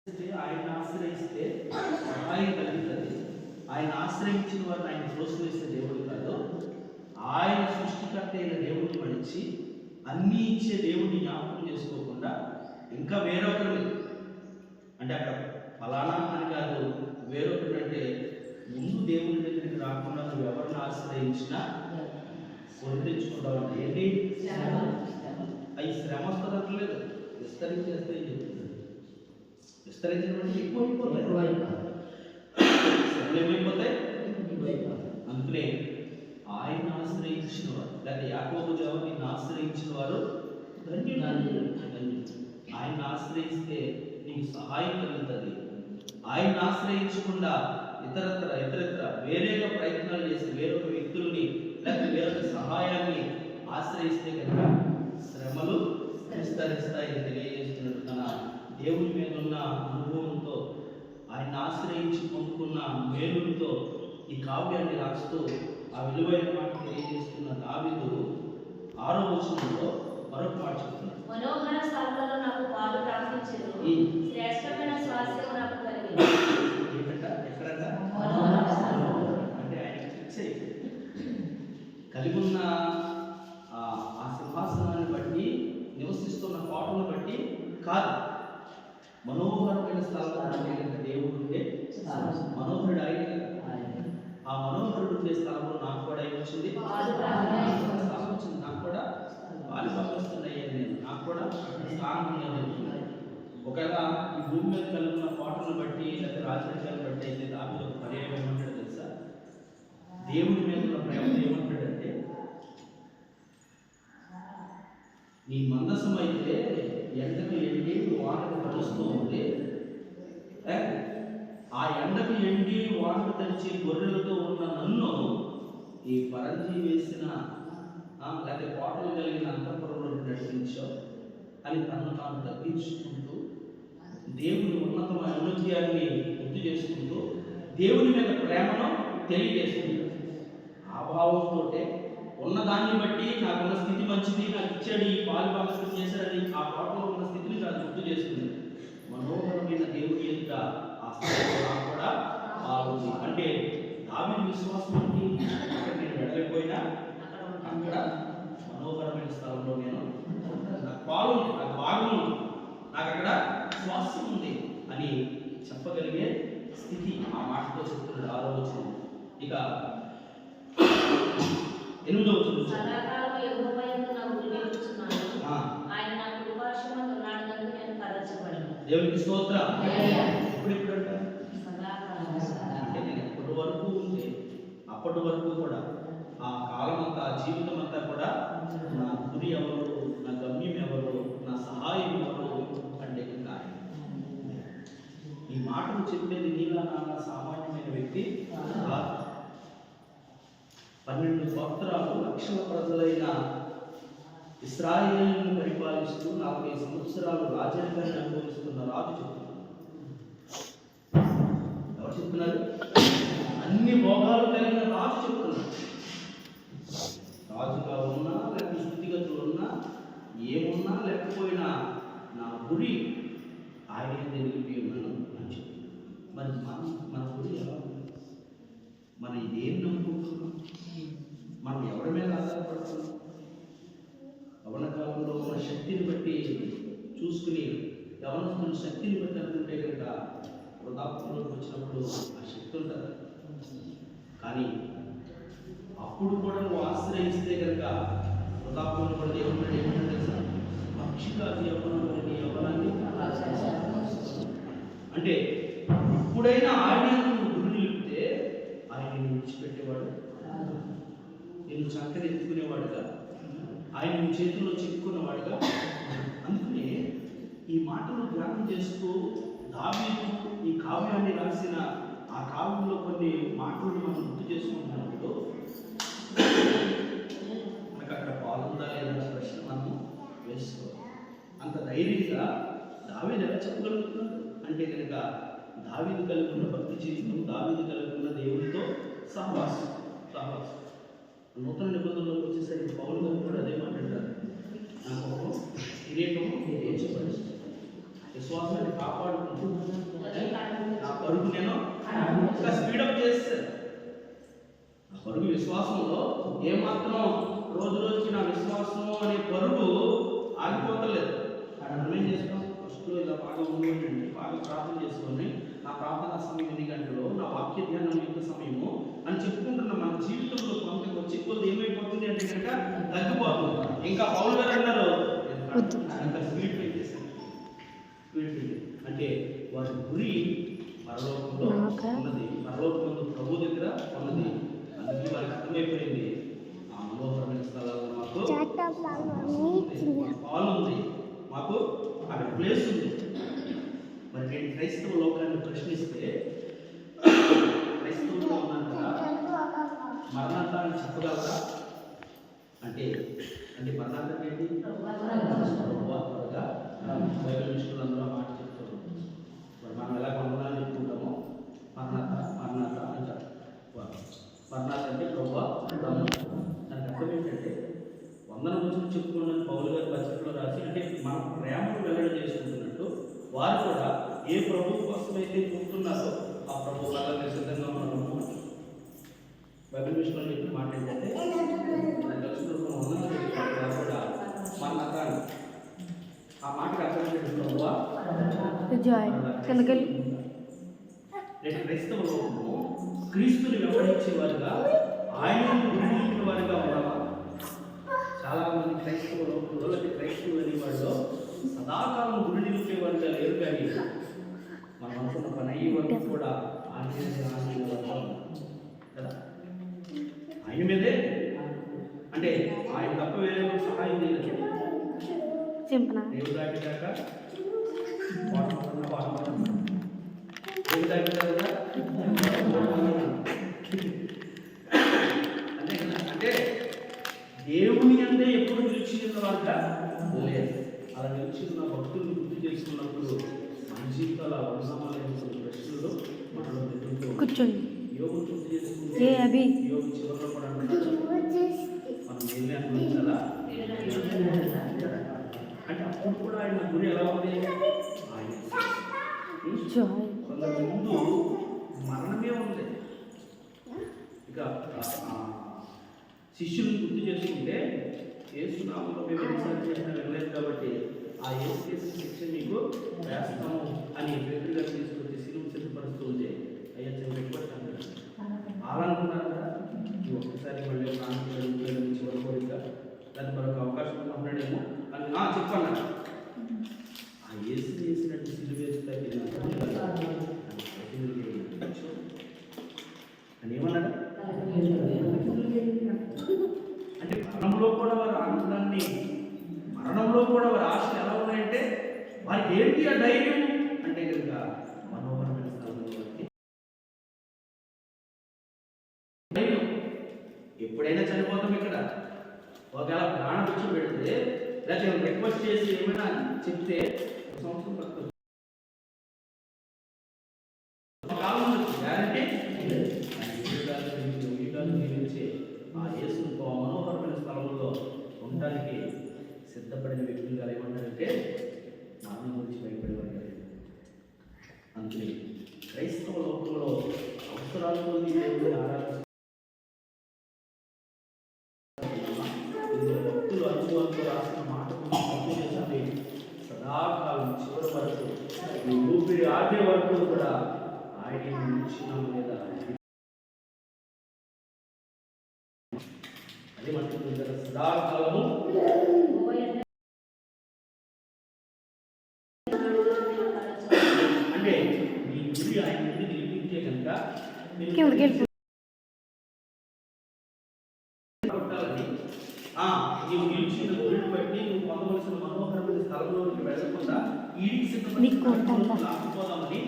ఆయన ఆశ్రయిస్తే సహాయం కలుగుతుంది. ఆయన ఆశ్రయించిన వారిని ఆయన ప్రోత్సహిస్తే దేవుడు కాదు, ఆయన సృష్టికర్త అయిన దేవుడిని మడిచి అన్నీ ఇచ్చే దేవుడిని జ్ఞాపకం చేసుకోకుండా ఇంకా వేరొకరిని, అంటే అక్కడ ఫలానా అని కాదు, వేరొకరు అంటే ముందు దేవుని దగ్గరికి రాకుండా నువ్వు ఎవరిని ఆశ్రయించినా కొని తెచ్చుకుంటావు. అంటే ఏంటి అవి శ్రమ వస్తుందట్లేదు, విస్తరించేస్తే చెప్తుంది. విస్తరించడం ఎక్కువైపోతాయి, ఏమైపోతాయి. అందుకనే ఆయన ఆశ్రయించిన వారు, లేదా యాకోబు దేవుని ఆశ్రయించిన వారు ధన్యులు. ఆయన ఆశ్రయిస్తే నీకు సహాయం కలుగుతుంది. ఆయన ఆశ్రయించకుండా ఇతరత్ర వేరేగా ప్రయత్నాలు చేసి వేరొక వ్యక్తుల్ని లేకపోతే వేరొక సహాయాన్ని ఆశ్రయిస్తే కనుక శ్రమలు విస్తరిస్తాయని తెలియజేస్తున్నట్టు తన దేవుని మీద ఉన్న అనుభవంతో ఆయన ఆశ్రయించి పొందుకున్న మేలులతో ఈ కావ్యాన్ని రాస్తూ ఆ విలువైన మాట తెలియజేస్తున్న దావీదు 6వ వచనంలో మరొక మాట చెప్తున్నాడు. మనోహర స్థలంలో నాకు పాలు ప్రాప్తించెను, శ్రేష్టమైన స్వాస్థ్యం నాకు కలిగింది. ఎక్కడంట? అంటే ఆయన కలిగి ఉన్న ఆ సింహాసనాన్ని బట్టి, నివసిస్తున్న కోటను బట్టి కాదు, మనోహరమైన స్థలంలో దేవుడు ఉండే మనోహరుడు ఆయన. ఆ మనోహరుడు ఉండే స్థలంలో నాకు కూడా ఏమొచ్చింది, నాకు కూడా పాలు పంపిస్తున్నాయి. నేను నాకు కూడా స్థానం. ఒకవేళ ఈ భూమి మీద కలిగిన కోటను బట్టి లేదా రాజకీయాలను బట్టి అయితే దాని ఒక పర్యాయం ఏమంటాడు తెలుసా? దేవుడి మీద ఉన్న ప్రేమ ఏమంటాడంటే, నీ మందసం అయితే ఎండకు ఎండి వానకు తడుస్తూ ఉంది, ఆ ఎండకు ఎండి వానకు తడిచి గొర్రెలతో ఉన్న నన్ను ఈ పరంజీ వేసిన లేకపోతే కోటలు కలిగిన అంతఃపురంలో నడిపించావు అని తనను తాను తగ్గించుకుంటూ దేవుని ఉన్నతమైన ఔన్నత్యాన్ని గుర్తు చేసుకుంటూ దేవుని మీద ప్రేమను తెలియజేసుకుంటాడు. ఆ భావంతో ఉన్నదాన్ని బట్టి నాకున్న స్థితి మంచిది, నాకు ఇచ్చాడు, ఈ పాలు భాగస్వామ్యం చేశాడని ఆ కోటలో ఉన్న స్థితిని కాదు గుర్తు చేసుకుంది. మనోహరమైన దేవుని ఎదుట ఆ స్థితిలో నాకు కూడా బాగుంది. అంటే దావీదు విశ్వాసం ఏంటి? నేను వెళ్ళకపోయినా అక్కడ మనోహరమైన స్థలంలో నేను నాకు బాగుంది, నాకు బాగుంది, నాకు అక్కడ స్వాస్థ్యం ఉంది అని చెప్పగలిగే స్థితి ఆ మాటతో చెప్తున్నాడు. 6వ వచనం. ఇక 8వ వచనం. దేవునికి స్తోత్రం. ఎప్పుడెప్పుడంట అంటే నేను ఎప్పటి వరకు ఉంటే అప్పటి వరకు కూడా ఆ కాలం అంతా, ఆ జీవితం అంతా కూడా నా గురి ఎవరు, నా గమ్యం ఎవరు, నా సహాయం ఎవరు అంటే ఇంకా ఈ మాటలు చెప్పేది నీలా నాన్న సామాన్యమైన వ్యక్తి కాదు. 12 సంవత్సరాలు లక్షల ప్రజలైన ఇశ్రాయేలును పరిపాలిస్తూ 40 సంవత్సరాలు రాజ్యాంగాన్ని అనుభవిస్తున్న రాజు చెప్తున్నారు. ఎవరు చెప్తున్నారు? అన్ని భోగాలు కలిగిన రాజు చెప్తున్నారు. రాజుగా ఉన్నా లేకపోతే స్థితిగతులు ఉన్నా, ఏమున్నా లేకపోయినా నా గురి ఆయన నిలిపి ఉన్నాను అని చెప్తున్నాను. మరి మన గురి ఎలా ఉంది? మనం ఇదేం నమ్ముకుంటున్నాం? మనం ఎవరి మీద ఆధారపడుతున్నాం? యవన కాలంలో ఉన్న శక్తిని బట్టి చూసుకుని యవనస్తున్న శక్తిని బట్టి అనుకుంటే కనుక వృద్ధాప్యంలోకి వచ్చినప్పుడు ఆ శక్తి ఉంటుంది. కానీ అప్పుడు కూడా నువ్వు ఆశ్రయిస్తే కనుక వృద్ధాప్యంలో కూడా దేవుడు ఏమంటే తెలుసా? పక్షికాది యవనాన్ని అంటే ఇప్పుడైనా ఆయన నువ్వు గురి నిలిపితే ఆయన విడిచిపెట్టేవాడు, నేను చక్కని ఎత్తుకునేవాడుగా, ఆయన నీ చేతుల్లో చెప్పుకున్నవాడుగా. అందుకనే ఈ మాటలు ధ్యానం చేస్తూ దావీదు ఈ కావ్యాన్ని రాసిన ఆ కావ్యంలో కొన్ని మాటలు మనం గుర్తు చేసుకుంటున్నప్పుడు మనకు అక్కడ పాల్గొందా లేదా ప్రశ్న మనం వేసుకోవాలి. అంత ధైర్యంగా దావీదు ఎలా చెప్పగలుగుతున్నాడు అంటే కనుక దావీదు కలిగి ఉన్న భక్తి జీవితం, దావీదు కలిగి ఉన్న దేవుడితో సహవాసం. నూతన నిబంధనలోకి వచ్చేసరికి పౌలు గారు కూడా అదే మాట్లాడారు. నాకు కిరీటం ఏం చెప్పండి, విశ్వాసాన్ని కాపాడుకుంటూ పరుగు నేను ఇంకా స్పీడప్ చేస్తాను. ఆ పరుగు విశ్వాసంలో ఏమాత్రం రోజు రోజుకి నా విశ్వాసము అనే పరుగు ఆగిపోతలేదు. మనం ఏం చేస్తాం? ఫస్ట్లో ఇలా బాగా ఉండండి, బాగా ప్రార్థన చేసుకొని నా ప్రార్థన సమయం 8 గంటలు, నా వాక్య ధ్యానం ఎంత సమయము అని చెప్పుకుంటున్న మన జీవితంలో కొంత వచ్చే కొద్ది ఏమైపోతుంది అంటే కనుక తగ్గిపోతుంది. ఇంకా పౌలు గారు అన్నారు స్పీడ్ పెంచేసాను. అంటే వారి గురి పరలోకంలో ఉన్నది, పరలోకంలో ప్రభు దగ్గర ఉన్నది. అందుకే వారికి అర్థమైపోయింది ఆ మనోహరమైన స్థలాల్లో మాకు పాలు ఉంది, మాకు అక్కడ ప్లేస్ ఉంది. మరి నేను క్రైస్తవ లోకాన్ని ప్రశ్నిస్తే క్రైస్తవులుగా ఉన్నాను కదా, మరణాంతాన్ని చెప్పగలరా అంటే అంటే మరణాంతం ఏంటి? త్వరగా బైబిల్ విషయంలో మాట చెప్తారు. మరి మనం ఎలా వందనాలు చెప్పుకుంటామో మరణాత మరణాత అంటారు. మరణాత అంటే ప్రభు దానికి అర్థం ఏంటంటే వందన రోజులు చెప్పుకున్న పౌలు గారి పత్రికలో రాసి, అంటే మనం ప్రేమను వెల్లడి చేసుకుంటున్నట్టు వారు కూడా ఏ ప్రభు కోసమైతే కూర్చున్నారో ఆ ప్రభు వల్ల సిద్ధంగా మనం బైబిల్ విషయంలో చెప్పిన మాట ఏంటంటే కూడా మన నకాన్ని ఆ మాటకి అర్థం ఏంటంటే ప్రభువా నేను క్రైస్తవ లోకము క్రీస్తుని వెంబడించేవారుగా ఆయనను గురించిన వారిగా ఉన్నామా? చాలా మంది క్రైస్తవ లోకంలో లేకపోతే క్రైస్తవులు అనే వాళ్ళు సదాకాలం గురి నిలిపేవారుగా లేరు. కానీ మనం అనుకున్న పని అయ్యే వరకు కూడా కదా ఆయన మీదే, అంటే ఆయన తప్ప వేరే సహాయం చేయలేదు. దేవుడు దాటిదాకా దేవుడు దాటిదాకా అంటే దేవుని అంటే ఎప్పుడు నిలిచి ఉన్నవారుగా లేదు. అలా నిలిచి ఉన్న భక్తులను గుర్తు చేసుకున్నప్పుడు మన జీవితాల అవసరమైన ప్రశ్నలు మనలో కూర్చోండి. యోగు గుర్తు చేసుకుంటే యోగు చివరిలో కూడా మనం ఏమి అనుకుంటారా అంటే అప్పుడు కూడా ఆయన గురి ఎలా ఉంది? ఆయన ముందు మరణమే ఉంది. ఇక శిష్యులను గుర్తు చేసుకుంటే యేసు నామములో మేము ఎన్నిసార్లు చేసినా వెళ్ళలేదు కాబట్టి ఆ యేసు చేసిన శిక్ష మీకు వేస్తాము అని వ్యక్తిగా తీసుకొచ్చి సిలువ సిద్ధపరుస్తూ ఉంటే అయ్యా చెప్పబట్టాను అలా అనుకున్నారు కదా. ఈ ఒక్కసారి మళ్ళీ ప్రాంతం చివరి కోరిక దానికి మరొక అవకాశం ఉన్నాడేమో అని చెప్పన్నాడు. ఆ యేసు చేసినట్టు సిలువ వేస్తే అని ఏమన్నాడు అంటే మరణంలో కూడా వారి ఆనందాన్ని, మరణంలో కూడా వారి ఆశలు ఎలా ఉన్నాయంటే వారికి ఏంటి ఆ ధైర్యం అంటే కనుక మనోహరమైన స్థలంలో ధైర్యం. ఎప్పుడైనా చనిపోతాం ఇక్కడ. ఒకవేళ ప్రాణం వచ్చి పెడితే లేకపోతే రిక్వెస్ట్ చేసి ఏమైనా చెప్తే సంవత్సరం పడుతుంది, గ్యారంటీ జీవించే ఆ యేసు మనోహరమైన స్థలంలో ఉండడానికి సిద్ధపడిన వ్యక్తులుగా ఏమంటారంటే మరణం గురించి భయపడేవారు. అందుకని క్రైస్తవ లోకంలో అవసరాలతో దేవుడిని ఆరాధిస్తారు. భక్తులు అనుభవంతో రాసిన మాటలు చేసింది సదాకాలం చివరి వరకు ఈ ఊపిరి ఆడే వరకు కూడా ఆయన నిలిచినాము లేదా అదే మనకు సదాకాలము అంటే మీ గురి ఆయన ముందు నిలిపించే కనుక నీవు నిలిచిన గురిని బట్టి నువ్వు పొందవలసిన మనోహరమైన స్థలంలోకి వెళ్ళకుండా ఈడికి సిద్ధపడి లాక్కుపోదామని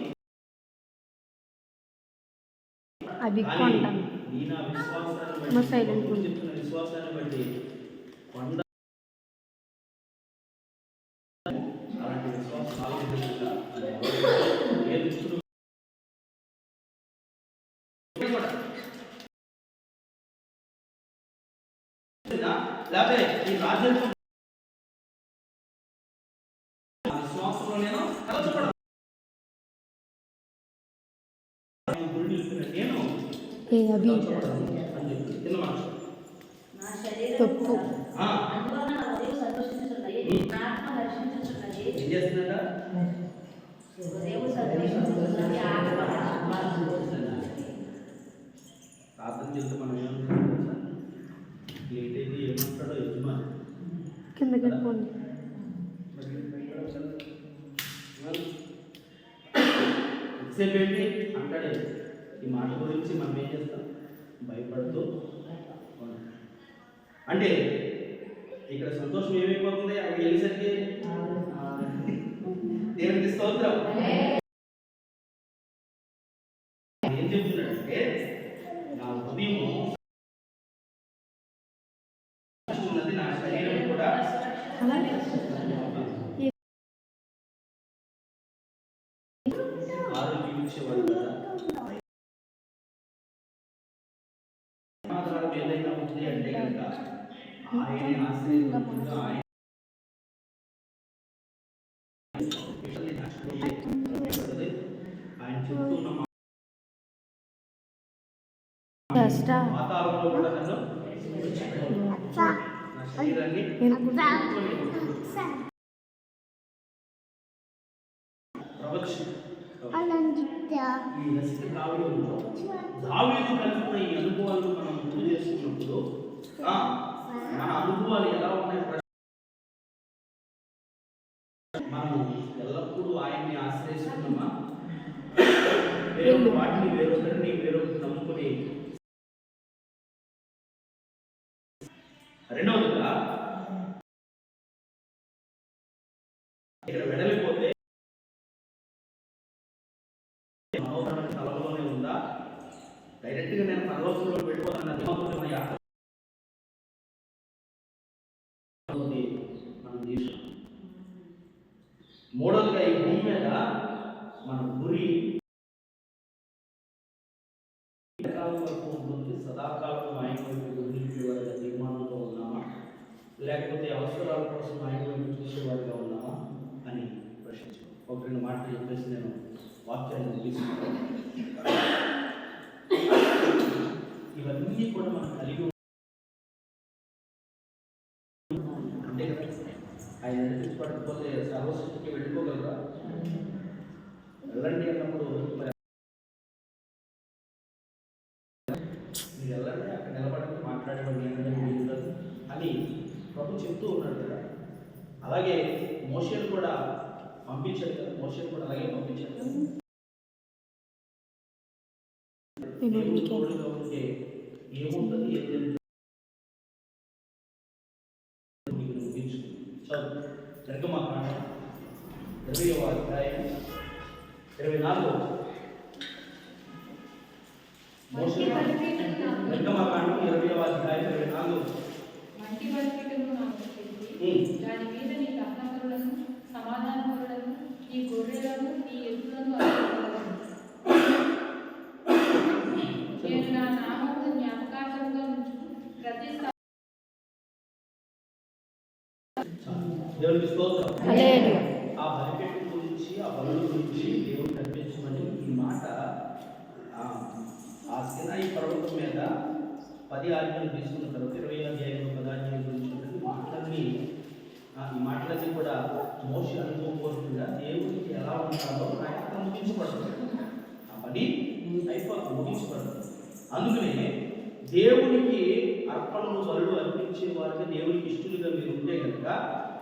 చెప్తున్న విశ్వాసాన్ని బట్టి కొండ అలాంటి విశ్వాసం ఆలోచించకుండా ఏ దుస్తులు లేకపోతే ఈ రాజ్యం విశ్వాసంలో నేను ఏ అభి అని చెప్పి కింద మాట నా శరీరం తప్పు. అందువలన నా హృదయం సంతోషించుచున్నది, నా ఆత్మ హర్షించుచున్నది. ఏం చేస్తుందంట? హృదయం సంతోషించుచున్నది, ఆత్మ హర్షించుచున్నది. ప్రార్థన చేస్తే మనం ఏమనుకుంటాం? లేట్ అయితే ఏమంటాడో యజమాని కింద కట్టుకోండి. ఎంతసేపు ఏంటి అంటాడే. ఈ మాట గురించి మనం ఏం చేస్తాం? భయపడుతూ ఉన్నాం. అంటే ఇక్కడ సంతోషం ఏమైపోతుంది? అక్కడికి వెళ్ళేసరికి దేవునికి స్తోత్రం. ఏం చెప్తున్నాడంటే నా హృదయం ఉన్నది, నా శరీరం కూడా ఆరోగ్యం ఇచ్చేవాడు కదా. సమాధానం ఏదైనా ఉంది అంటే కనుక ఆయనే ఆశ్రయించకుండా ఆయన ఆయన చుట్టూ ఉన్న వాతావరణంలో కూడా నన్ను నా శరీరాన్ని ఈ రసిక కావ్యంలో దావీదు కలిగిన ఈ అనుభవాలను మనం గుర్తు చేసుకున్నప్పుడు మన అనుభవాలు ఎలా ఉన్నాయి? మనం ఎల్లప్పుడూ ఆయన్ని ఆశ్రయిస్తున్నామా? వేరొక వాటిని వేరొకరిని వేరొకరు నమ్ముకుని. రెండవదిగా ఇక్కడ వెడలిపోతే మనోహరమైన స్థలంలోనే ఉందా? డైరెక్ట్గా నేను పరలోకంలో వెళ్ళిపోతాను యాత్ర మనం తీసుకున్నాం. మూడవదిగా ఈ భూమి మీద మన గురి కాలం వరకు ఉంటుంది. సదాకాలం ఆయన వైపు గురించేవారిగా తీర్మానంతో ఉన్నామా, లేకపోతే అవసరాల కోసం ఆయన వైపు చూసేవారిగా ఉన్నామా అని ప్రశ్నించుకో. ఒక రెండు మాటలు చెప్పేసి నేను వాక్యాన్ని తీసుకుంటాను. ఇవన్నీ కూడా మనం కలిగి అంటే ఆయన నడిపించబడకపోతే సర్వశక్తికి వెళ్ళిపోగలరా? వెళ్ళండి అన్నప్పుడు మీరు వెళ్ళండి, అక్కడ నిలబడి మాట్లాడేవాడు అని ప్రభు చెప్తూ ఉన్నాడు కదా. అలాగే మోషేను కూడా పంపించాడు కదా. మోషేను కూడా అలాగే పంపించాడు కదా. దేవుడు తోడుగా ఉంటే ఏముంటుంది, ఏం జరుగుతుంది? చదువు నిర్గమకాండం 20వ అధ్యాయం 24. నిర్గమకాండం 20వ అధ్యాయం 24. మంటి బలిపీఠమును నాకు చేసి, దాని మీద నీ దహనబలులను, సమాధాన బలులను, నీ గొర్రెలను, నీ ఎద్దులను అర్పించవలెను. నేను నా నామమును జ్ఞాపకార్థముగా ఉంచు ప్రతి దేవునికి స్తోత్రం. హల్లెలూయా. ఆ బలిపీఠం గురించి, ఆ బలుల గురించి దేవుడు కనిపించమని ఈ మాట ఆ సినాయి పర్వతం మీద 10 ఆజ్ఞలు తీసుకున్న తర్వాత 20వ అధ్యాయంలో 10 ఆజ్ఞల గురించి ఉంటుంది. మాటలన్నీ ఈ మాటలన్నీ కూడా మోషే అనుభవపూర్వకంగా దేవునికి ఎలా ఉంటారో ఆయన ముగించబడుతుంది. ఆ పని అయిపోతుంది, ముగించబడుతుంది. అందుకనే దేవునికి అర్పణలు బలులు అర్పించే వారికి దేవునికి ఇష్టలుగా మీరు ఉంటే కనుక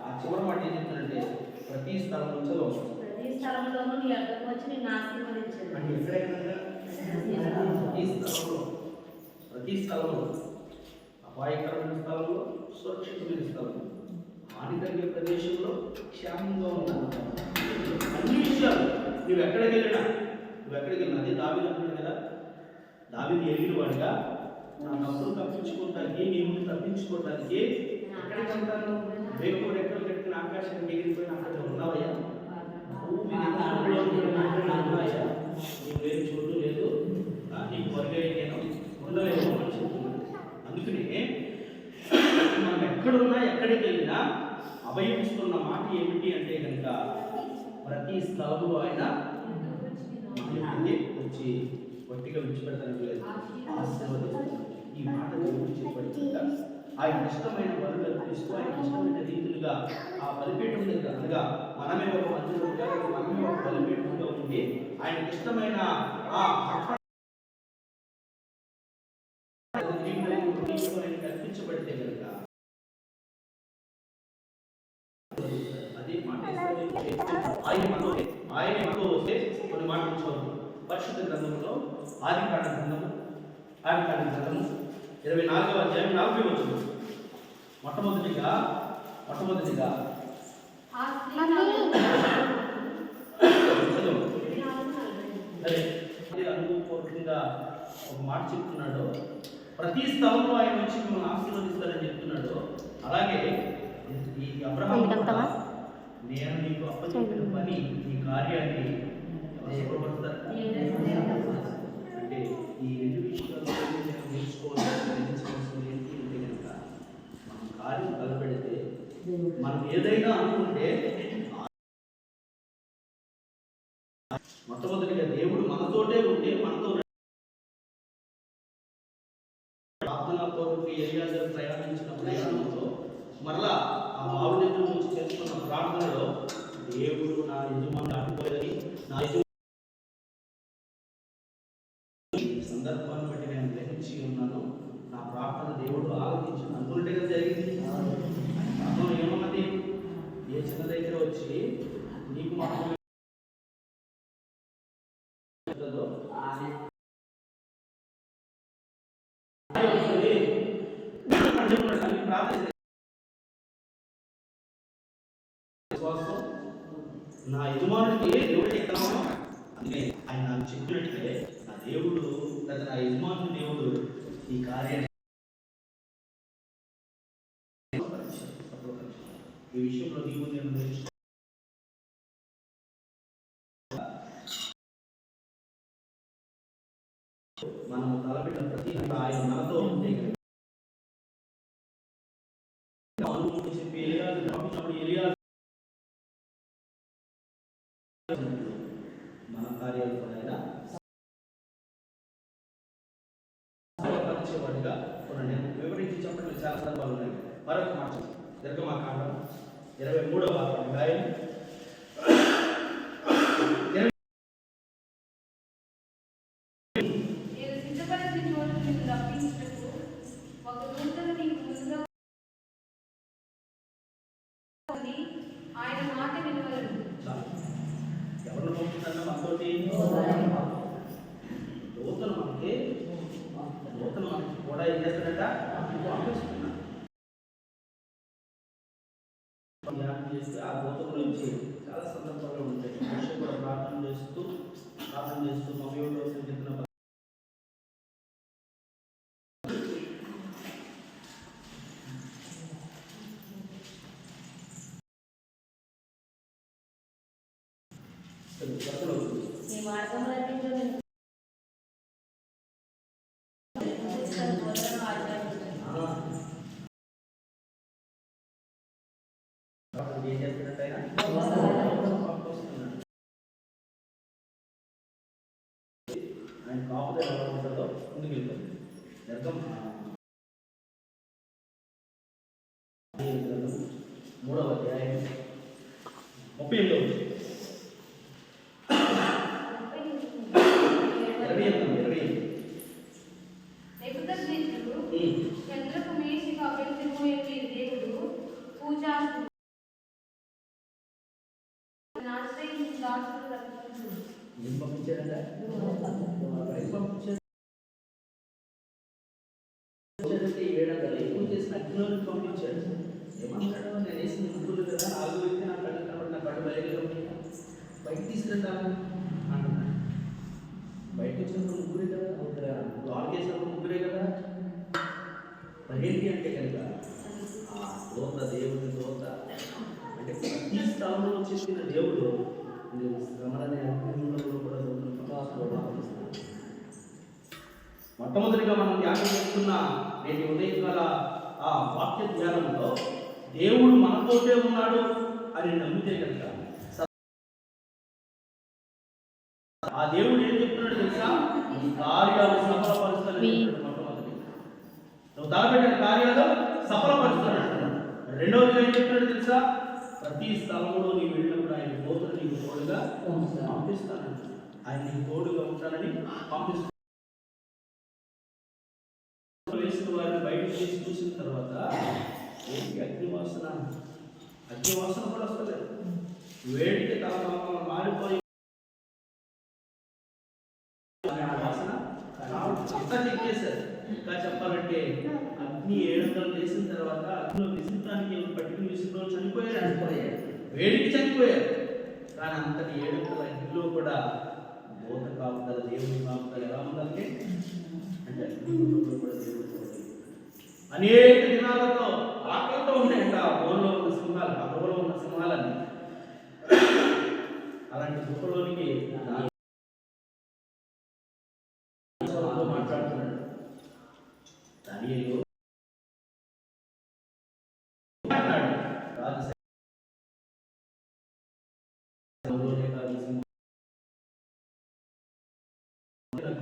ఆ చివరి మాట ఏం చెప్తారంటే ప్రతి స్థలం నుంచి ప్రతి స్థలంలోనూ నీ అర్థం వచ్చి నేను ఆశీర్వదించాను. అంటే ఎక్కడైనా ప్రతి స్థలంలో అపాయకరమైన స్థలంలో, సురక్షితమైన స్థలంలో, హాని కలిగే ప్రదేశంలో క్షేమంగా ఉన్నాను. అన్ని విషయాలు నువ్వు ఎక్కడికి వెళ్ళినా అదే దావీదు అంటున్నాడు కదా. దావీదు ఎరిగిన వాడిగా నా తప్పులు తప్పించుకోవడానికి, నీ ముందు తప్పించుకోవడానికి ఎక్కడికి వెళ్తాను? వేపు రెక్కలు కట్టిన ఆకాశాన్ని ఎగిరిపోయిన అక్కడ ఉన్నావయ్యా. ఉన్నాయా? నీకు వేరే చోటు లేదు, నీకు పొరగా నేను ఉండలేము అని చెప్తున్నాడు. అందుకనే మనం ఎక్కడున్నా ఎక్కడికి వెళ్ళినా అభయమిస్తున్న మాట ఏమిటి అంటే కనుక ప్రతి స్థలంలో ఆయన వచ్చి వట్టిగా విడిచిపెడతానికి లేదు, ఆశీర్వదిస్తాను. ఈ మాట దేవుడు చెప్పాడు కనుక ఆయన ఇష్టమైన వరులు అర్పిస్తూ ఆయన ఇష్టమైన రీతులుగా ఆ బలిపీఠం దగ్గర అనగా మనమే ఒక మందిరంగా మనమే ఒక బలిపీఠంగా ఉండి ఆయనకి ఇష్టమైన ఆ కల్పించబడితే కనుక అదే మాట ఆయన మనతో వస్తే కొన్ని మాటలు చదువు. పరిశుద్ధ గ్రంథంలో ఆదికాండ గ్రంథము 24వ అధ్యాయం 40వ వచనం. మొట్టమొదటిగా అనుభవపూర్వకంగా ఒక మాట చెప్తున్నాడు. ప్రతి స్థలంలో ఆయన వచ్చి మిమ్మల్ని ఆశీర్వదిస్తారని చెప్తున్నాడు. అలాగే ఈ అబ్రహాము కూడా నేను నీకు అప్పచెప్పిన పని ఈ కార్యాన్ని అంటే ఈ రెండు విషయాల్లో నేర్చుకోవాల్సింది ఏంటి అంటే కనుక మనం కార్యం తలపెడితే మనం ఏదైనా అనుకుంటే మొట్టమొదటిగా దేవుడు మనతోటే ఉంటే మనతో ప్రార్థనాపూర్వక ఎలియాజరు ప్రయాణించిన ప్రయాణంలో మరలా ఆ బావి దగ్గర నుంచి చేసుకున్న ప్రార్థనలో దేవుడు నా యజమాని అడ్డుపోయేది నా సందర్భాన్ని బట్టి నేను గ్రహించి ఉన్నాను, నా ప్రార్థన దేవుడు ఆలోచించిన అనుకుంటేగా జరిగింది. అతను ఏమన్నది, ఏ చిన్న దగ్గర వచ్చి నీకు మాత్రమే నా యజమానుడికి దేవుడు ఎక్కడమో అందుకే ఆయన నాకు చెప్పినట్లే నా దేవుడు లేదా నా యజమానుడు దేవుడు ఈ కార్యాన్ని ఈ విషయంలో నీవు నేను మనము తలపెట్టిన ప్రతి ఆయన మనతో ఉంటే చెప్పి ఎలియాజు పంపించినప్పుడు ఎలియాజు మన కార్యాలు కూడా పరిచేవాడిగా నేను వివరించి చెప్పడం చాలా సందర్భాలు ఉన్నాయి. మరొక మాట నిర్గమకాండం 23వ అధ్యాయం ఆయన మాట వినవలెను. ఎవరిని పంపుతారో మనతోటి దూతలు మనకి కూడా ఏం చేస్తారంట పంపిస్తున్నారు. ధ్యానం చేస్తే ఆ దూత గురించి చాలా సందర్భాలు ఉంటాయి. మనిషి కూడా ప్రార్థన చేస్తూ మమ్మీలో చెప్తున్న ఈ మార్గంలో ఏం చెప్పినట్టయినా ఆయన కాపుదల ఎలా ఉంటుందో ముందుకు వెళ్తుంది. నిర్గమ 3వ అధ్యాయం 38వ పంపించాడు. ఏమంటాడు, నేను వేసిన ముగ్గురు కదా ఆగు వ్యక్తి నా కళ్ళు కనబడి నా కళ్ళు బయట తీసుకెళ్తా అంటున్నాడు. బయటకు వచ్చినప్పుడు ముగ్గురే కదా, లోపలికి వేసినప్పుడు ముగ్గురే కదా. ఏంటి అంటే కనుక ఆ దోత దేవుని దోత అంటే ప్రతి స్థలంలో చెప్పిన దేవుడు శ్రమలనే అగ్నిలో కూడా మొట్టమొదటిగా మనం ధ్యానం చేస్తున్న నేటి ఉదయకాల ఆ వాక్య ధ్యానంలో దేవుడు మనతోటే ఉన్నాడు అని నమ్మితే కనుక ఆ దేవుడు ఏం చెప్తున్నాడు తెలుసా? నీ కార్యాలు సఫలపరుస్తానని చెప్పాడు. మొట్టమొదటి నువ్వు తలపెట్టిన కార్యాలు సఫలపరుస్తాను అంటున్నాడు. రెండవది ఏం చెప్తున్నాడు తెలుసా? ప్రతి స్థలంలో నీవు వెళ్ళినప్పుడు ఆయన పోతున్న నీకు తోడుగా పంపిస్తానంట. ఆయన నీకు తోడుగా ఉంటానని పంపిస్తాను. వేసిన వారిని బయటకు తీసి చూసిన తర్వాత ఏంటి అగ్నివాసన కూడా వస్తలేదు. వేడికి తల మారిపోయి వాసన అంతా చెక్ చేశారు. ఇంకా చెప్పాలంటే అగ్ని 700 వేసిన తర్వాత అగ్నిలో విసిరడానికి పట్టుకుని విసిరిలో చనిపోయారు. వేడికి చనిపోయారు. కానీ అంతటి 700 అగ్నిలో కూడా బోధ కాపుదల, దేవుని కాపుదల ఎలా ఉందంటే అంటే కూడా దేవుడు అనేక దినాలతో ఆకలితో ఉన్నాయంట ఆ బోన్లో ఉన్న సింహాలు, ఆ గుహలో ఉన్న సింహాలని. అలాంటి గుహలోనికి మాట్లాడుతున్నాడు. దానియేలు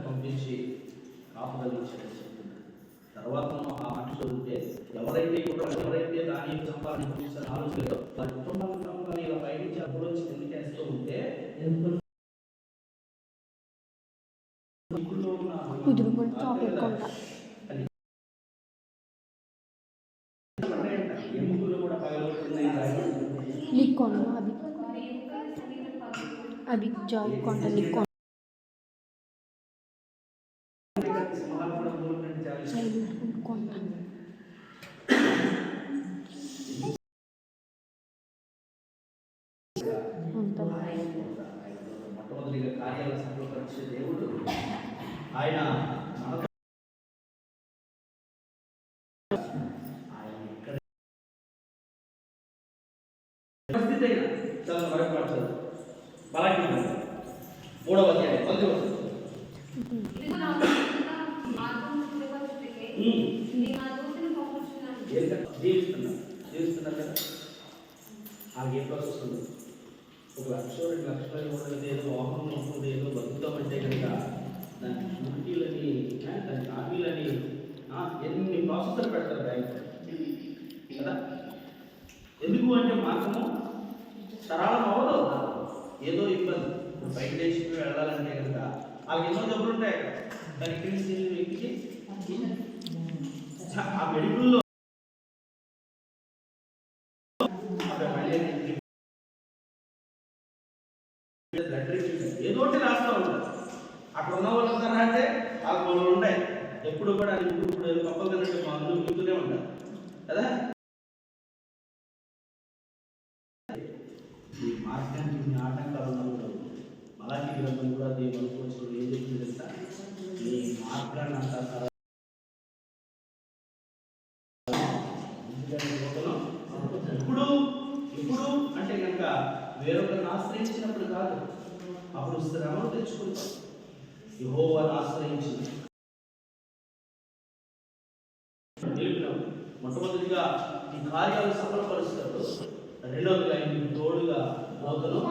పంపించి కాపుదలించాడు. తర్వాత ఆ మాట చదివితే ఎవరైతే దాని సంపాదించాలని ఆలోచనలో వారి కుటుంబాలను ఇలా పైనుంచి అభివృద్ధి చెందికేస్తూ ఉంటే ఎముకలు కూడా పగలవుతున్నాయి. अभी जॉब कॉन्टेक्ट लिखो మొట్టమొదటిగా కార్యాలు సఫలపరిచే దేవుడు ఆయన. ఇక్కడ పరిస్థితి అయినా చాలా మరొకపడతారు. బలాకి 3వ అధ్యాయం 10వ వచనం. జీవిస్తున్నారు కదా. ఆమె ఏ ప్రాసెస్ ఉంది? 1 లక్ష 2 లక్షలు ఉండదు, ఏదో వాహనం ఉంటుంది, ఏదో బతుకుతామంటే కనుక దాని డ్యూటీలని, దాని హామీలని ఎన్ని ప్రాసెస్లు పెడతారు బ్యాంక్ కదా. ఎందుకు అంటే మార్గము సరళం అవ్వదు, ఏదో ఇబ్బంది. ఇప్పుడు బయట దేశంలో వెళ్ళాలంటే కనుక వాళ్ళకి ఎన్నో జబ్బులు ఉంటాయి అక్కడ. దాని వ్యక్తికి ఆ మెడికల్లో ఏదో ఒకటి రాస్తా ఉంటారు. అక్కడ ఉన్న వాళ్ళు అంటే ఆ గోళ్ళు ఉంటాయి. ఎప్పుడు కూడా అది ఇప్పుడు కప్పలు కన్నట్టు మందులు మిగుతూనే ఉంటారు కదా. ఈ మార్గానికి ఇన్ని ఆటంకాలు ఉన్నప్పుడు మలాకి గ్రంథం కూడా దేవుడు అనుకోవచ్చు ఏం చెప్తుంది తెలుసా? ఈ మార్గాన్ని అంతా ఇప్పుడు అంటే కనుక వేరొకరిని ఆశ్రయించినప్పుడు కాదు, అప్పుడు శ్రమను తెచ్చుకుంటాం. యెహోవాను ఆశ్రయించి మొట్టమొదటిగా ఈ కార్యాలు సఫలపరుస్తాడు. రెండవదిగా ఇంటికి తోడుగా పోతను.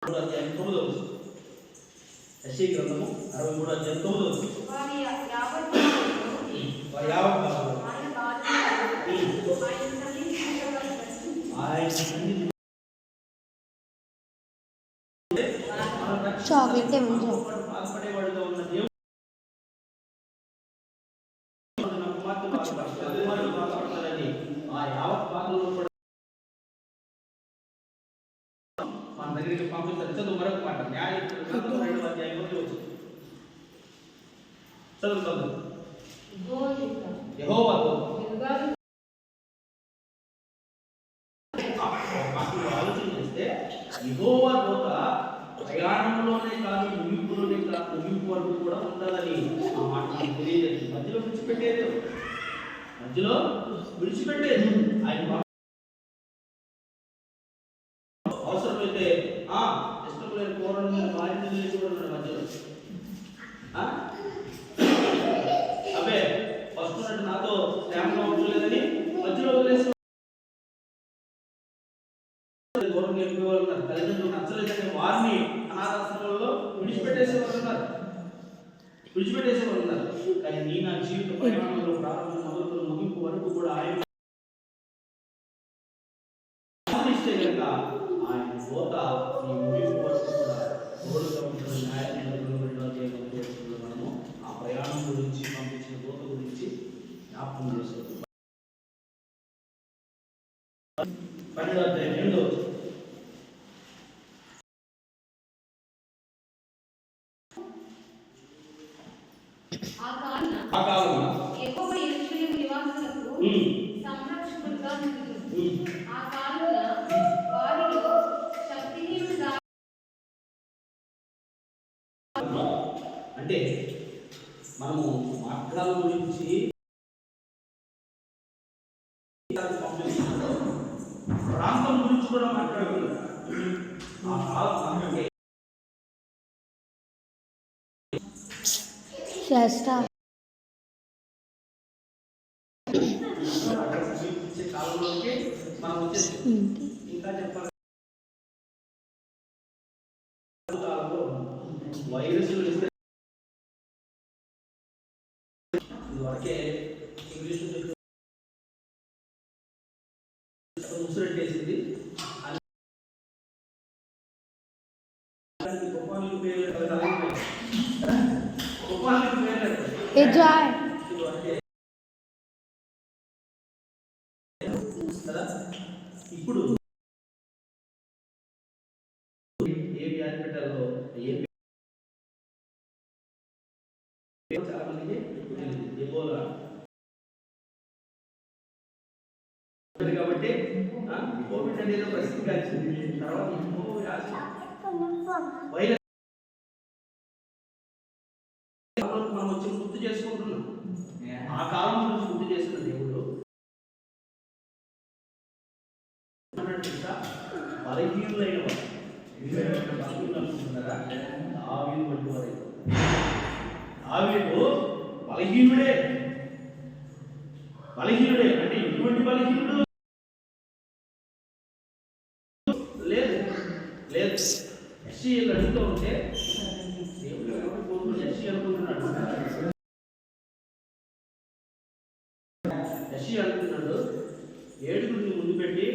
3వ అధ్యాయం 9వ వచనం. యెషయా గ్రంథము 63వ అధ్యాయం 9వ వచనం. चॉकलेट బాధపడేవాడుగా ఉన్న దేవుడు బాధపడతాడని ఆ యావత్ బాధలో కూడా మన దగ్గరికి పంపిస్తారు. చదువు మరొక మాట, న్యాయం 2వ అధ్యాయం 1వ వచనం. చదువు. యెహోవాతో ఆలోచన చేస్తే యెహోవా దూత ప్రయాణంలోనే కాదు, ముగింపులోనే కాదు, ముగింపు వరకు కూడా ఉండాలని ఆ మాట నాకు తెలియలేదు. మధ్యలో విడిచిపెట్టేది ఆయన. అవసరమైతే ఇష్టం లేని కూరని బాధ్యత చేసి కూడా ఉన్నాడు మధ్యలో. అవే వస్తున్నట్టు నాతో శ్యామగా ఉండలేదని మధ్యలో వదిలేసి దూరం వెళ్ళిపోయేవారు ఉన్నారు. తల్లిదండ్రులు నచ్చలేదని వారిని అనాథాశ్రమంలో విడిచిపెట్టేసేవారు ఉన్నారు. కానీ నీ నా జీవిత ప్రయాణంలో ప్రారంభం మొదలు ముగింపు వరకు కూడా ఆయన ఇస్తే కనుక ఆయన పోత నీ ముగింపు వరకు కూడా తోడుగా ఉంటున్న మనము ఆ ప్రయాణం గురించి పంపించిన దూత గురించి జ్ఞాపకం చేసుకోవచ్చు. 12వ అధ్యాయం 8వ వచనం. ఆ కాలమున యెహోవా యెరూషలేము నివాసులకు సంరక్షకుడుగా ఉండును. ఆ కాలమున వారిలో శక్తిహీనుడు అంటే మనము మార్గాల గురించి ప్రాంతం గురించి కూడా మాట్లాడుతున్నాం. ఆ కాలం అంటే శ్రేష్ట ఇచ్చే కాలంలోకి మనం వచ్చేసి ఇంకా చెప్పాలి. కాలంలో వైరస్లు ఇస్తే ఇదివరకే ఇంగ్లీష్ ముసురెట్టేసింది. ఎంజాయ్ ఇప్పుడు ఏ వ్యాధి పెట్టాలో చాలా మందికి ఎబోలా కాబట్టి కోవిడ్ అనేది ప్రసిద్ధి కాల్చింది. తర్వాత వైరస్ మనం వచ్చి గుర్తు చేసుకుంటున్నాం. ఆ కాలం గురించి గుర్తు చేసిన దేవుడు బలహీనులైన వారు దావీదు వంటి వారైతే దావీదు బలహీనుడే అంటే ఎటువంటి బలహీనుడు లేదు. ఎస్సీలు అడుగుతూ ఉంటే దేవుడు ఎవరు కోరుకుని ఎస్సీ అనుకుంటున్నాడు. ఎస్సీ అనుకుంటున్నాడు. 7 ముందు పెట్టి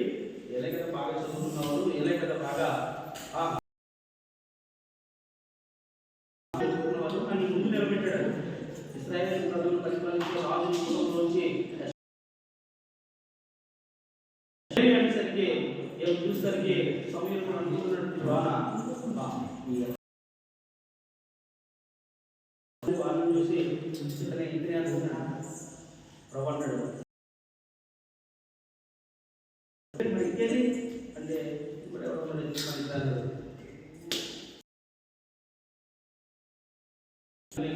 ఎలా కదా బాగా చదువుకున్నవాడు, ఎలా కదా బాగా చదువుకున్నవాడు అని ముందు నిలబెట్టాడు. ఇశ్రాయేలు ప్రజలను పరిపాలించిన రాజు కుటుంబంలోంచి చూసరికి సమయం ద్వారా వాళ్ళని చూసి ఇతనే అనుకున్నాడు. ప్రవన్నాడు అంటే ఇప్పుడు ఎవరో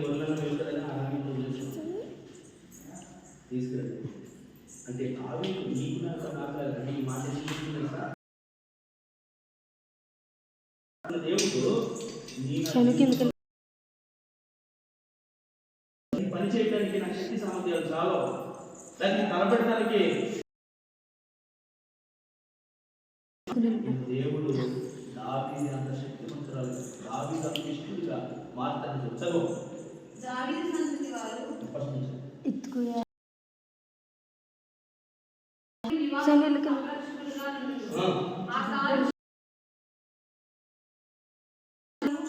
గొర్రెలను వెళ్తారని ఆరాధన తీసుకురండి అంటే ఆవి నీకు నాకు అంటే ఈ మాట దేవుడు పని చేయడానికి నా శక్తి సామర్థ్యాలు చాలా దాన్ని తలపెట్టడానికి దేవుడు దావీదు అంత శక్తివంతురాలు దావీదు అంత ఇష్టడుగా మార్తాన్ని చదువు దావీదు సంతతి వారు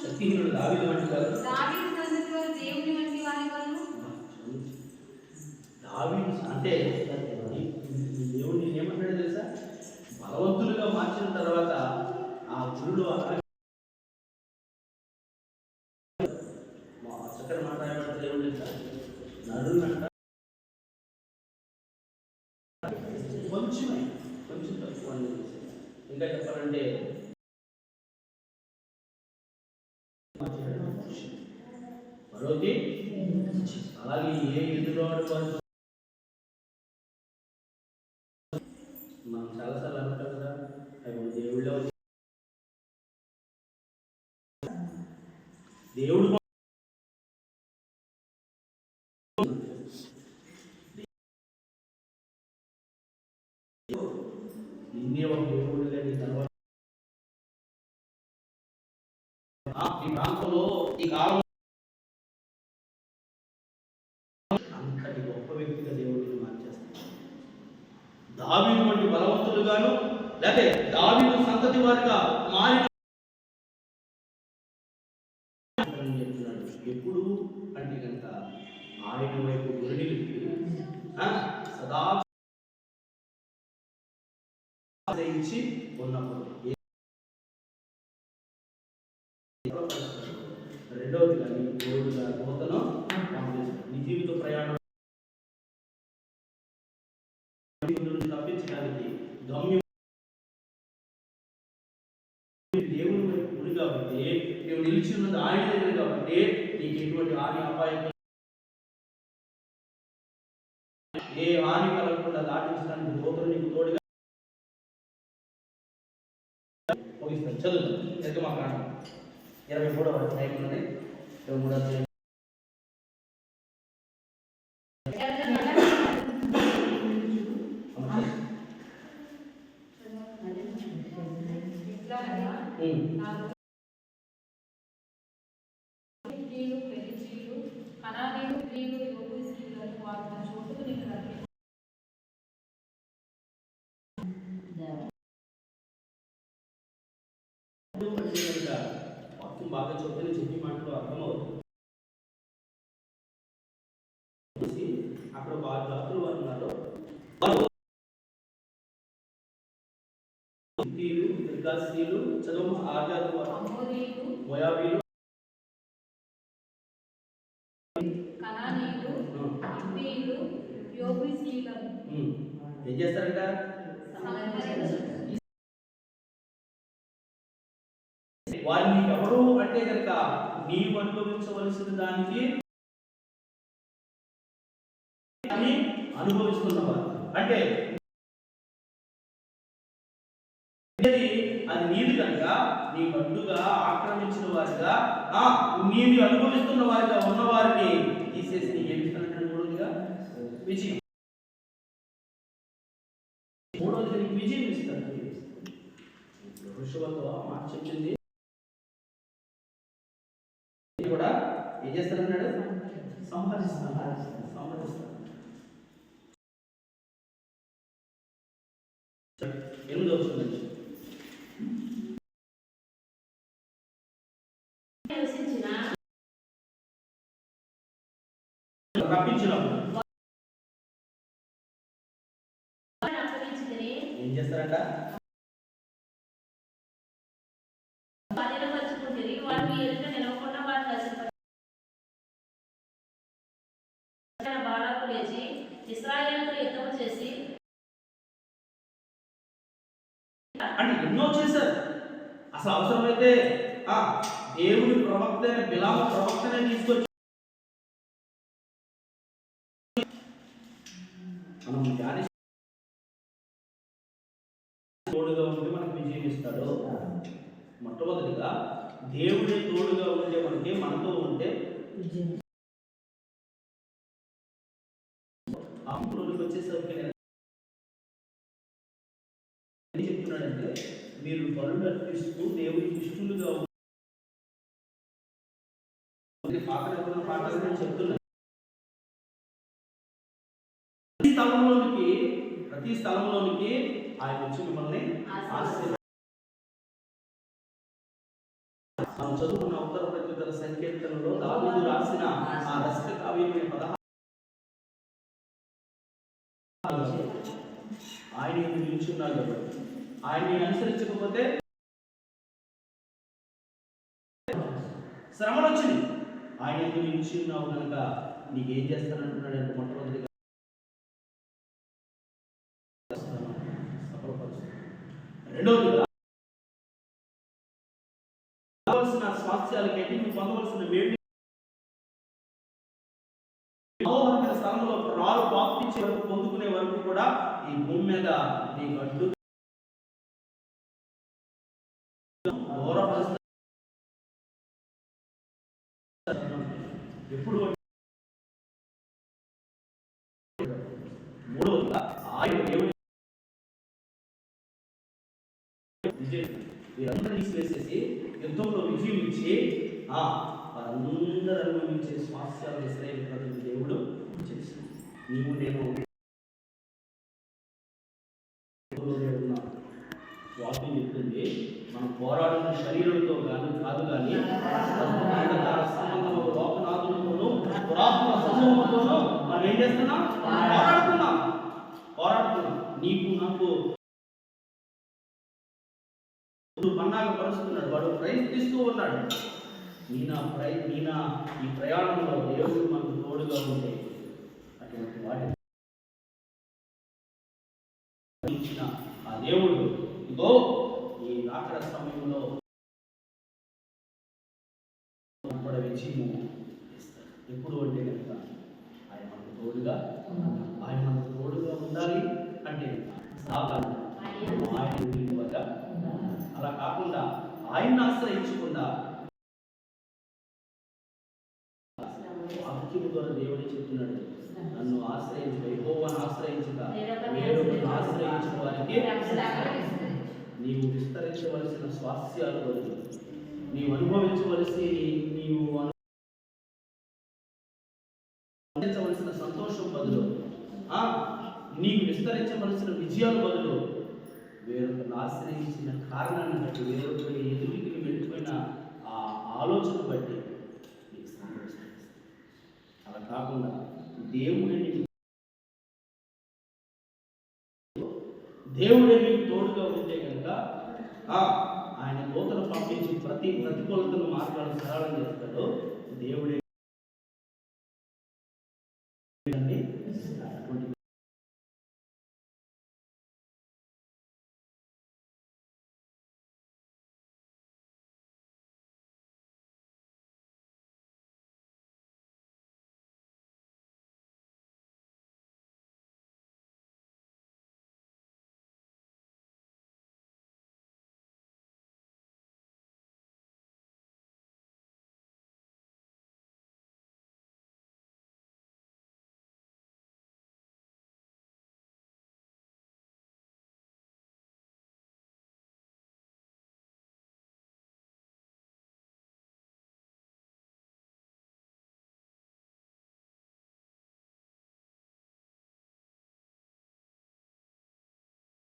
శక్తిహీనుడు దావీదు వంటి కాదు. దావీదు సంతతి వారు దేవుని వంటి వారి వాళ్ళు. దావీదు అంటే దేవుడు ఏమంటాడు తెలుసా? బలవంతులుగా మార్చిన తర్వాత ఆ గురుడు చక్కని మాట్లాడబడ్డ దేవుడు నడునంట కొంచెం తక్కువ ఇంకా చెప్పాలంటే మరోకి అలాగే ఏ ఎదురువాడు మనం చాలాసార్లు అనుకుంటాం కదా అవి దేవుళ్ళో దేవుడు నిన్నే ఒక దేవుడు ఈ ప్రాంతంలో ఈ కాలం అంతటి గొప్ప వ్యక్తిగా దేవుడిని మార్చేస్తాడు. దావీదు వంటి బలవంతులుగాను లేకపోతే దావీదు సంతతి వారిగా మారిన చెప్తున్నాడు. ఎప్పుడు అంటే కనుక ఆయన వైపు గురిడికి సదా ఆశ్రయించి ఉన్నప్పుడు. రెండవది కానీ దేవుడుగా నూతన నీ జీవిత ప్రయాణం తప్పించడానికి గమ్యం దేవుని వైపు గురి కాబట్టి, నువ్వు నిలిచి ఉన్నది ఆయన దగ్గర కాబట్టి నీకు ఎటువంటి హాని అపాయం ఏ హాని కలగకుండా దాటించడానికి దూతలు నీకు తోడుగా ముగిస్తాను. చదువు నిర్గమకాండం 23వ అధ్యాయంలోనే 23వ అధ్యాయం స్త్రీలు, పెరిజీలు, కనానీయులు, స్త్రీలు, యెబూసీయులను వారు తన చోటుకు నిన్ను రప్పించారు. మొత్తం బాగా చదువుని చెప్పి మాటలు అర్థమవుతుంది. అక్కడ ఒక 6 జాతులు వారు ఉన్నారు. హిత్తీయులు, గిర్గాషీయులు, చదువు 6 జాతులు వారు, అమోరీయులు, మోయాబీలు, కనానీయులు, హిత్తీయులు, యెబూసీయులను ఏం చేస్తారంట? వారిని ఎవరు అంటే కనుక నీవు అనుభవించవలసిన దానికి అనుభవిస్తున్నవారు అంటే అది నీది కనుక నీ అడ్డుగా ఆక్రమించిన వారిగా నీది అనుభవిస్తున్న వారిగా ఉన్న వారిని తీసేసి నీకు ఏమిస్తున్నట్టు మూడోదిగా విజయం. మూడోదిగా నీకు విజయం ఇస్తాడు. ఋషువతో మాట చెప్పింది కూడా ఏం చేస్తారన్నాడు? సంహరిస్తాడు. సంహరిస్తాడు. 8వ వచనం నుంచి ఏం చేస్తారంట? అంటే ఎన్నో చేశారు. అసలు అవసరమైతే దేవుని ప్రవక్త అయిన బిలామ ప్రవక్తనే తీసుకొచ్చి మనం ధ్యాని తోడుగా ఉంటే మనకు విజయం ఇస్తాడు. మొట్టమొదటిగా దేవుడే తోడుగా ఉంటే మనతో ఉంటే అప్పులోకి వచ్చేసరికి ఏం చెప్తున్నాడంటే మీరు బలులు అర్పిస్తూ దేవుడికి ఇష్టలుగా పాటలు చెప్తున్నాను. ప్రతి స్థలంలోనికి ఆయన వచ్చి మిమ్మల్ని మనం చదువుకున్న ఉత్తర ప్రత్యుత్తర సంకీర్తనలో దావీదు రాసిన ఆ రసిక కావ్యమైన 16 ఆయన నిలిచున్నాడు కాబట్టి ఆయన్ని అనుసరించకపోతే శ్రమలు వచ్చింది. ఆయన ఎందుకు నిలిచి ఉన్నావు కనుక నీకేం చేస్తానంటున్నాడు అంటే మొట్టమొదటిగా రెండవదిగా కావలసిన స్వాస్థ్యాలకేంటి నువ్వు పొందవలసిన వేడి మనోహరమైన స్థలంలో రాళ్ళు పాపించే వరకు పొందుకునే వరకు కూడా ఈ భూమి మీద నీకు అడ్డు దూరపరుస్తా. ఎప్పుడు మూడవదిగా ఆయన దేవుని వీరందరూ తీసివేసేసి యుద్ధంలో విజయం ఇచ్చి వారందరూ అనుభవించే స్వాస్థ్యాలు ఇశ్రాయేలు ప్రజలకు దేవుడు చేశాడు. నీవు నేను వాక్యం చెప్తుంది, మనం పోరాడిన శరీరంతో కాదు కానీ సంబంధం లోకనాథులతోనూ పురాతన సమూహంతోనూ మనం ఏం చేస్తున్నాం? పోరాడుతున్నాం. నీకు నాకు పన్నాగ పరుస్తున్నాడు, వాడు ప్రయత్నిస్తూ ఉన్నాడు. ఈ ప్రయాణంలో దేవుడు మనకు తోడుగా ఉంటే అటువంటి వాటి ఆ దేవుడు ఇదో ఈ రాకడ సమయంలో విజయము ఇస్తాడు. ఎప్పుడు అంటే కనుక ఆయన మనకు తోడుగా ఉండాలి. అంటే సాధారణ ఆయన విలువగా, అలా కాకుండా ఆయన్ని ఆశ్రయించకుండా వాక్యము ద్వారా దేవుడే చెప్తున్నాడు, నన్ను ఆశ్రయించు, యెహోవాను ఆశ్రయించుగా వేరొకరిని ఆశ్రయించిన వారికి నీవు విస్తరించవలసిన స్వాస్థ్యాలు బదులు, నీవు అనుభవించవలసిన సంతోషం బదులు, నీకు విస్తరించవలసిన విజయాలు బదులు వేరొకరిని ఆశ్రయించిన కారణాన్ని బట్టి, వేరొకరి ఎదురికి వెళ్ళిపోయిన ఆ ఆలోచన బట్టి నీకు సంతోషం. అలా కాకుండా దేవుడే మీకు తోడుగా ఉంటే కనుక ఆయన దూతను పంపించి ప్రతికూలతను మార్గాలను సరళం చేస్తాడు. దేవుడే